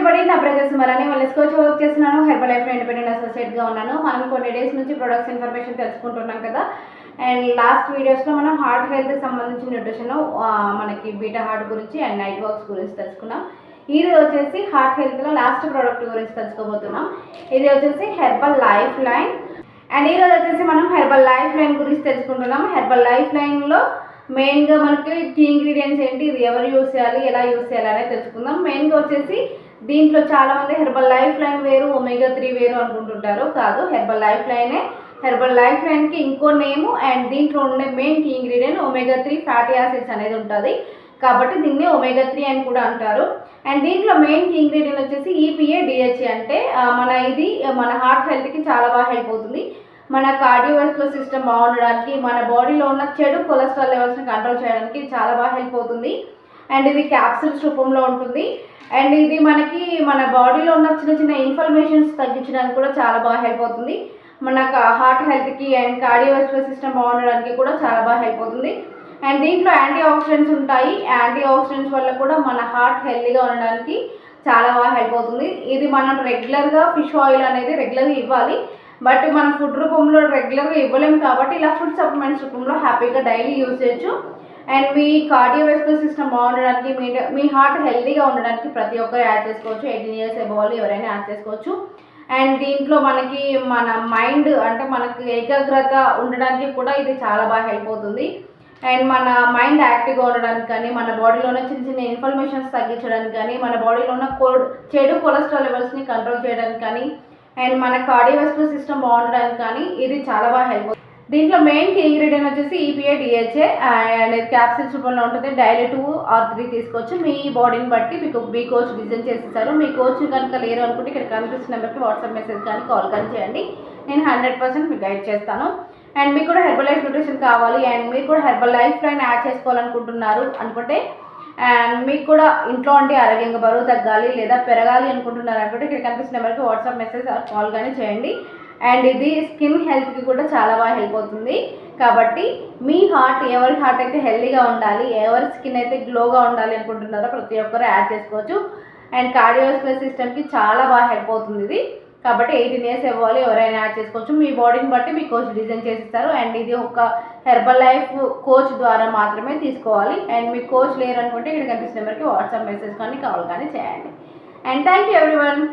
Everybody, నా ప్రెజెస్ సుమరాని. వాళ్ళ coach work చేస్తున్నాను. హెర్బల్ లైఫ్లో ఇండిపెండెంట్ అసోసియేట్గా ఉన్నాను. మనం కొన్ని డేస్ నుంచి ప్రొడక్ట్స్ ఇన్ఫర్మేషన్ తెలుసుకుంటున్నాం కదా. అండ్ లాస్ట్ వీడియోస్లో మనం హార్ట్ హెల్త్కి సంబంధించిన న్యూట్రిషన్, మనకి బీటా హార్ట్ గురించి అండ్ నైట్ వర్క్స్ గురించి తెలుసుకున్నాం. ఇది వచ్చేసి హార్ట్ హెల్త్లో లాస్ట్ ప్రోడక్ట్ గురించి తెలుసుకోబోతున్నాం. ఇది వచ్చేసి హెర్బల్ లైఫ్ లైన్. అండ్ ఈరోజు వచ్చేసి మనం హెర్బల్ లైఫ్ లైన్ గురించి తెలుసుకుంటున్నాం. హెర్బల్ లైఫ్ లైన్లో మెయిన్గా మనకి కీ ఇంగ్రీడియంట్స్ ఏంటి, ఇది ఎవరు యూస్ చేయాలి, ఎలా యూస్ చేయాలి అనేది తెలుసుకుందాం. మెయిన్గా వచ్చేసి దీంట్లో చాలామంది హెర్బల్ లైఫ్ లైన్ వేరు, ఒమేగా 3 వేరు అనుకుంటుంటారు. కాదు, హెర్బల్ లైఫ్ లైనే. హెర్బల్ లైఫ్ లైన్కి ఇంకో నేము అండ్ దీంట్లో ఉండే main key ingredient omega 3 fatty acids అనేది ఉంటుంది. కాబట్టి దీన్ని ఒమేగా 3 అని కూడా అంటారు. అండ్ దీంట్లో మెయిన్ కీ ఇంగ్రీడియంట్ వచ్చేసి ఈపీఏ డిహెచ్ఏ. అంటే మన హార్ట్ హెల్త్కి చాలా బాగా హెల్ప్ అవుతుంది. మన కార్డియోవాస్కులర్ సిస్టమ్ బాగుండడానికి, మన బాడీలో ఉన్న చెడు కొలెస్ట్రాల్ లెవెల్స్ని కంట్రోల్ చేయడానికి చాలా బాగా హెల్ప్ అవుతుంది. అండ్ ఇది క్యాప్సూల్స్ రూపంలో ఉంటుంది. అండ్ ఇది మనకి మన బాడీలో ఉన్న చిన్న చిన్న ఇన్ఫ్లమేషన్స్ తగ్గించడానికి కూడా చాలా బాగా హెల్ప్ అవుతుంది. మన హార్ట్ హెల్త్కి అండ్ కార్డియోవాస్కులర్ సిస్టమ్ బాగుండడానికి కూడా చాలా బాగా హెల్ప్ అవుతుంది. అండ్ దీంట్లో యాంటీ ఆక్సిడెంట్స్ ఉంటాయి. యాంటీ ఆక్సిడెంట్స్ వల్ల కూడా మన హార్ట్ హెల్తీగా ఉండడానికి చాలా బాగా హెల్ప్ అవుతుంది. ఇది మనం రెగ్యులర్గా ఫిష్ ఆయిల్ అనేది రెగ్యులర్గా ఇవ్వాలి. బట్ మనం ఫుడ్ రూపంలో రెగ్యులర్గా ఇవ్వలేము కాబట్టి ఇలా ఫుడ్ సప్లిమెంట్స్ రూపంలో హ్యాపీగా డైలీ యూజ్ చేయొచ్చు. అండ్ మీ కార్డియోవాస్కులర్ సిస్టమ్ బాగుండడానికి, మీ హార్ట్ హెల్తీగా ఉండడానికి ప్రతి ఒక్కరు యాడ్ చేసుకోవచ్చు. 18 years అబవ్ ఎవరైనా యాడ్ చేసుకోవచ్చు. అండ్ దీంట్లో మనకి మన మైండ్, అంటే మనకి ఏకాగ్రత ఉండడానికి కూడా ఇది చాలా బాగా హెల్ప్ అవుతుంది. అండ్ మన మైండ్ యాక్టివ్గా ఉండడానికి కానీ, మన బాడీలో ఉన్న చిన్న చిన్న ఇన్ఫ్లమేషన్స్ తగ్గించడానికి కానీ, మన బాడీలో ఉన్న చెడు కొలెస్ట్రాల్ లెవెల్స్ని కంట్రోల్ చేయడానికి కానీ, అండ్ మన కార్డియోవాస్కులర్ సిస్టమ్ బాగుండడానికి కానీ ఇది చాలా బాగా హెల్ప్ అవుతుంది. దీంట్లో మెయిన్ కీ ఇంగ్రీడియంట్ వచ్చేసి ఈపీఏ డిహెచ్ఏ. అండ్ ఇది క్యాప్సిల్స్ రూపంలో ఉంటుంది. డైలీ 2 or 3 తీసుకోవచ్చు. మీ బాడీని బట్టి మీ కోచ్ డిజైన్ చేసేసారు. మీ కోచ్ కనుక లేరు అనుకుంటే ఇక్కడ కనిపిస్తున్న నెంబర్కి వాట్సాప్ మెసేజ్ కానీ కాల్ కానీ చేయండి. నేను 100% మీకు గైడ్ చేస్తాను. అండ్ మీకు కూడా హెర్బల్ లైఫ్ న్యూట్రిషన్ కావాలి అండ్ మీరు కూడా హెర్బల్ లైఫ్ లైన్ యాడ్ చేసుకోవాలనుకుంటున్నారు అనుకుంటే, అండ్ మీకు కూడా ఇంట్లో ఉండి ఆరోగ్యంగా బరువు తగ్గాలి లేదా పెరగాలి అనుకుంటున్నారు అనుకుంటే ఇక్కడ కనిపిస్తున్న నెంబర్కి వాట్సాప్ మెసేజ్ కాల్ కానీ చేయండి. అండ్ ఇది స్కిన్ హెల్త్కి కూడా చాలా బాగా హెల్ప్ అవుతుంది. కాబట్టి మీ హార్ట్, ఎవరి హార్ట్ అయితే హెల్తీగా ఉండాలి, ఎవరి స్కిన్ అయితే గ్లోగా ఉండాలి అనుకుంటున్నారో ప్రతి ఒక్కరు యాడ్ చేసుకోవచ్చు. అండ్ కార్డియోవాస్కులర్ సిస్టమ్కి చాలా బాగా హెల్ప్ అవుతుంది ఇది. కాబట్టి 18 years అవ్వాలి ఎవరైనా యాడ్ చేసుకోవచ్చు. మీ బాడీని బట్టి మీ కోచ్ డిజైన్ చేసిస్తారు. అండ్ ఇది ఒక హెర్బల్ లైఫ్ కోచ్ ద్వారా మాత్రమే తీసుకోవాలి. అండ్ మీ కోచ్ లేరు అనుకుంటే ఇక్కడ కనిపిస్తున్న నెంబర్కి వాట్సాప్ మెసేజ్ కానీ కాల్ కానీ చేయండి. And thank you everyone.